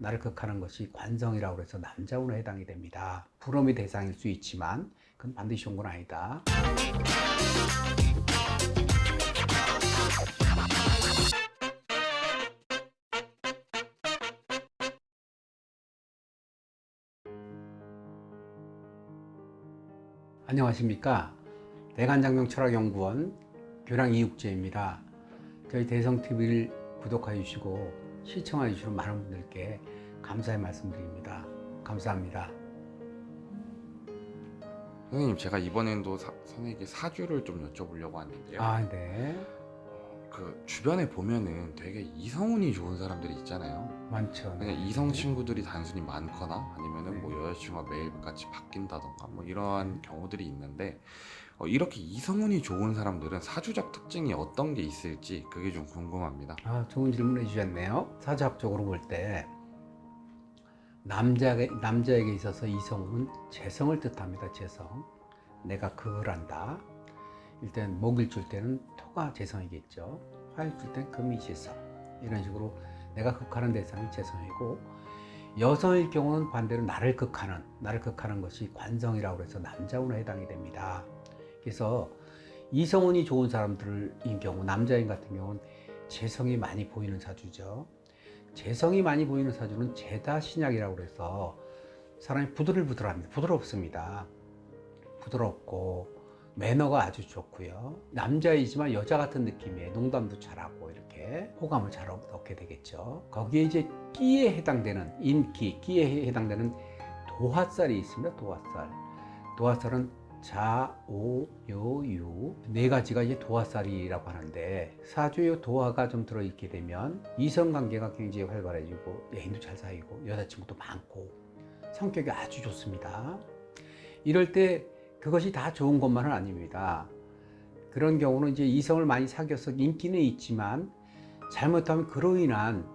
나를 극하는 것이 관성이라고 해서 남자운에 해당이 됩니다. 불엄의 대상일 수 있지만 그건 반드시 좋은 건 아니다. 안녕하십니까. 대간장명철학연구원 교량 이육재입니다. 저희 대성TV를 구독해 주시고 시청해 주시는 많은 분들께 감사의 말씀드립니다. 감사합니다. 선생님, 제가 이번에도 선생님께 사주를 좀 여쭤보려고 하는데요. 네. 주변에 보면은 되게 이성운이 좋은 사람들이 있잖아요. 많죠. 그냥 이성 친구들이 단순히 많거나 아니면은 네. 여자친구가 매일같이 바뀐다던가 이러한 경우들이 있는데, 이렇게 이성운이 좋은 사람들은 사주적 특징이 어떤 게 있을지 그게 좀 궁금합니다. 좋은 질문 해주셨네요. 사주학적으로 볼 때 남자에게 있어서 이성은 재성을 뜻합니다. 재성. 내가 그걸 한다. 일단 목일 줄 때는 토가 재성이겠죠. 화일 줄 때는 금이 재성. 이런 식으로 내가 극하는 대상이 재성이고, 여성일 경우는 반대로 나를 극하는 것이 관성이라고 해서 남자운에 해당이 됩니다. 그래서 이성운이 좋은 사람들인 경우, 남자인 같은 경우는 재성이 많이 보이는 사주죠. 재성이 많이 보이는 사주는 제다신약이라고 해서 사람이 부들부들합니다. 부드럽습니다. 부드럽고 매너가 아주 좋고요. 남자이지만 여자 같은 느낌이에요. 농담도 잘하고 이렇게 호감을 잘 얻게 되겠죠. 거기에 이제 끼에 해당되는 끼에 해당되는 도화살이 있습니다. 도화살은 자, 오, 요, 유 네 가지가 이제 도화살이라고 하는데, 사주에 도화가 좀 들어있게 되면 이성관계가 굉장히 활발해지고 애인도 잘 사귀고 여자친구도 많고 성격이 아주 좋습니다. 이럴 때 그것이 다 좋은 것만은 아닙니다. 그런 경우는 이제 이성을 많이 사귀어서 인기는 있지만 잘못하면 그로 인한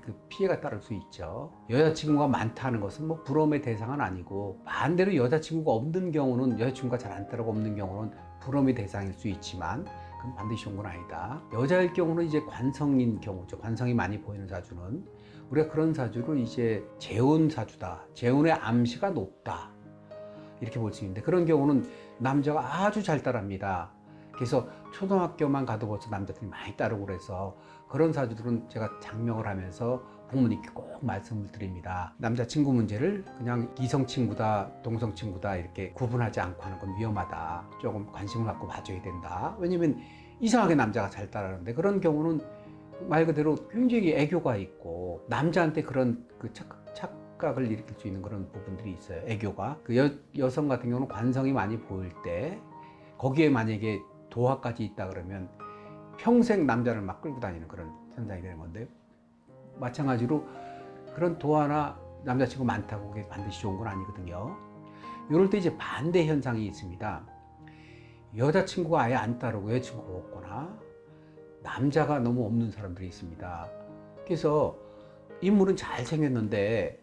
그 피해가 따를 수 있죠. 여자친구가 많다는 것은 부러움의 대상은 아니고, 반대로 여자친구가 없는 경우는, 여자친구가 잘 안 따르고 없는 경우는 부러움의 대상일 수 있지만 그건 반드시 좋은 건 아니다. 여자일 경우는 이제 관성인 경우죠. 관성이 많이 보이는 사주는 우리가 그런 사주를 이제 재운 사주다, 재운의 암시가 높다, 이렇게 볼 수 있는데, 그런 경우는 남자가 아주 잘 따릅니다. 그래서 초등학교만 가도 벌써 남자들이 많이 따르고 그래서 그런 사주들은 제가 장명을 하면서 부모님께 꼭 말씀을 드립니다. 남자친구 문제를 그냥 이성친구다, 동성친구다 이렇게 구분하지 않고 하는 건 위험하다. 조금 관심을 갖고 봐줘야 된다. 왜냐면 이상하게 남자가 잘 따르는데, 그런 경우는 말 그대로 굉장히 애교가 있고 남자한테 그런 착각을 일으킬 수 있는 그런 부분들이 있어요. 애교가. 여성 같은 경우는 관성이 많이 보일 때 거기에 만약에 도화까지 있다 그러면 평생 남자를 막 끌고 다니는 그런 현상이 되는 건데요. 마찬가지로 그런 도화나 남자친구 많다고 그게 반드시 좋은 건 아니거든요. 이럴 때 이제 반대 현상이 있습니다. 여자친구가 아예 안 따르고 여자친구가 없거나 남자가 너무 없는 사람들이 있습니다. 그래서 인물은 잘생겼는데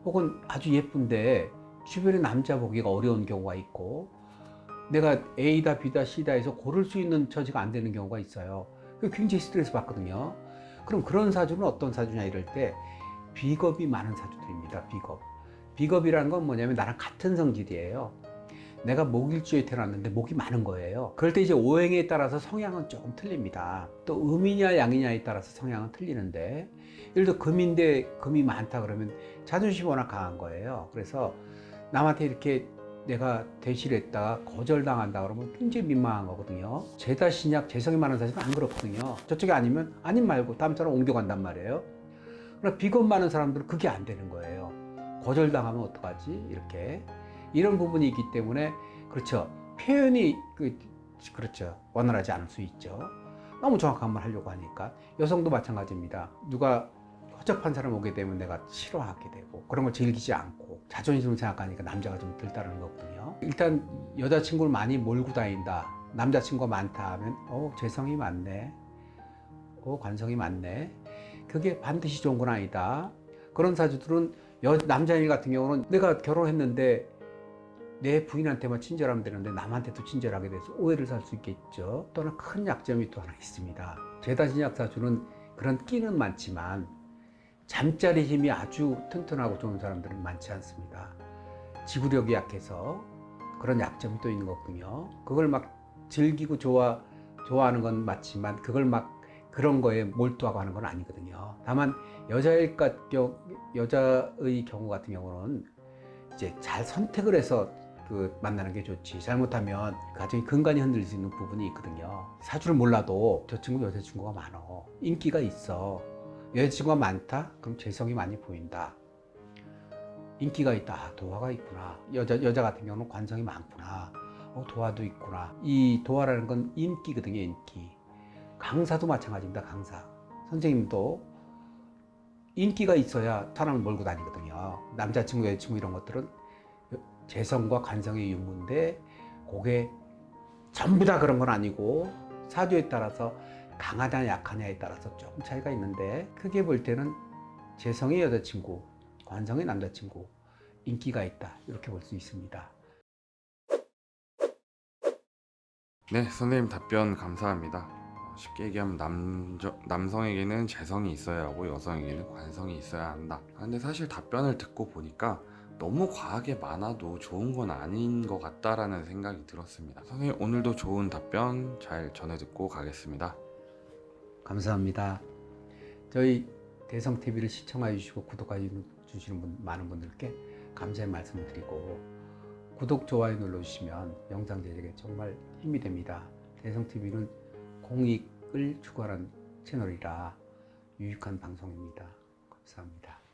혹은 아주 예쁜데 주변에 남자 보기가 어려운 경우가 있고, 내가 A다 B다 C다 해서 고를 수 있는 처지가 안 되는 경우가 있어요. 굉장히 스트레스 받거든요. 그럼 그런 사주는 어떤 사주냐 이럴 때 비겁이 많은 사주들입니다. 비겁이라는 건 뭐냐면 나랑 같은 성질이에요. 내가 목일주에 태어났는데 목이 많은 거예요. 그럴 때 이제 오행에 따라서 성향은 조금 틀립니다. 또 음이냐 양이냐에 따라서 성향은 틀리는데, 예를 들어 금인데 금이 많다 그러면 자존심이 워낙 강한 거예요. 그래서 남한테 이렇게 내가 대시를 했다가 거절당한다 그러면 굉장히 민망한 거거든요. 제다신약 재성이 많은 사람은 안 그렇거든요. 저쪽이 아니면 아님 말고 다음 사람 옮겨간단 말이에요. 그러나 비겁 많은 사람들은 그게 안 되는 거예요. 거절당하면 어떡하지? 이렇게 이런 부분이 있기 때문에, 그렇죠, 표현이 그렇죠, 원활하지 않을 수 있죠. 너무 정확한 말 하려고 하니까. 여성도 마찬가지입니다. 누가 허접한 사람 오게 되면 내가 싫어하게 되고 그런 걸 즐기지 않고 자존심을 생각하니까 남자가 좀 덜 따르는 거거든요. 일단 여자친구를 많이 몰고 다닌다, 남자친구가 많다 하면 재성이 많네, 관성이 많네, 그게 반드시 좋은 건 아니다. 그런 사주들은 남자인 같은 경우는 내가 결혼했는데 내 부인한테만 친절하면 되는데 남한테도 친절하게 돼서 오해를 살 수 있겠죠. 또는 큰 약점이 또 하나 있습니다. 제다신약 사주는 그런 끼는 많지만 잠자리 힘이 아주 튼튼하고 좋은 사람들은 많지 않습니다. 지구력이 약해서 그런 약점이 또 있는 거군요. 그걸 막 즐기고 좋아하는 건 맞지만 그걸 막 그런 거에 몰두하고 하는 건 아니거든요. 다만 여자의 경우 같은 경우는 이제 잘 선택을 해서 만나는 게 좋지. 잘못하면 가정이 근간이 흔들릴 수 있는 부분이 있거든요. 사주를 몰라도 저 친구 여자친구가 많어. 인기가 있어. 여자친구가 많다? 그럼 재성이 많이 보인다. 인기가 있다. 아, 도화가 있구나. 여자 같은 경우는 관성이 많구나. 도화도 있구나. 이 도화라는 건 인기거든요, 인기. 강사도 마찬가지입니다, 강사. 선생님도 인기가 있어야 사람을 몰고 다니거든요. 남자친구, 여자친구 이런 것들은 재성과 관성의 유무인데 그게 전부 다 그런 건 아니고 사주에 따라서 강하냐 약하냐에 따라서 조금 차이가 있는데 크게 볼 때는 재성의 여자친구, 관성의 남자친구, 인기가 있다 이렇게 볼 수 있습니다. 네, 선생님 답변 감사합니다. 쉽게 얘기하면 남성에게는 재성이 있어야 하고 여성에게는 관성이 있어야 한다. 근데 사실 답변을 듣고 보니까 너무 과하게 많아도 좋은 건 아닌 것 같다라는 생각이 들었습니다. 선생님 오늘도 좋은 답변 잘 전해 듣고 가겠습니다. 감사합니다. 저희 대성TV를 시청해 주시고 구독해 주시는 많은 분들께 감사의 말씀을 드리고 구독, 좋아요 눌러주시면 영상 제작에 정말 힘이 됩니다. 대성TV는 공익을 추구하는 채널이라 유익한 방송입니다. 감사합니다.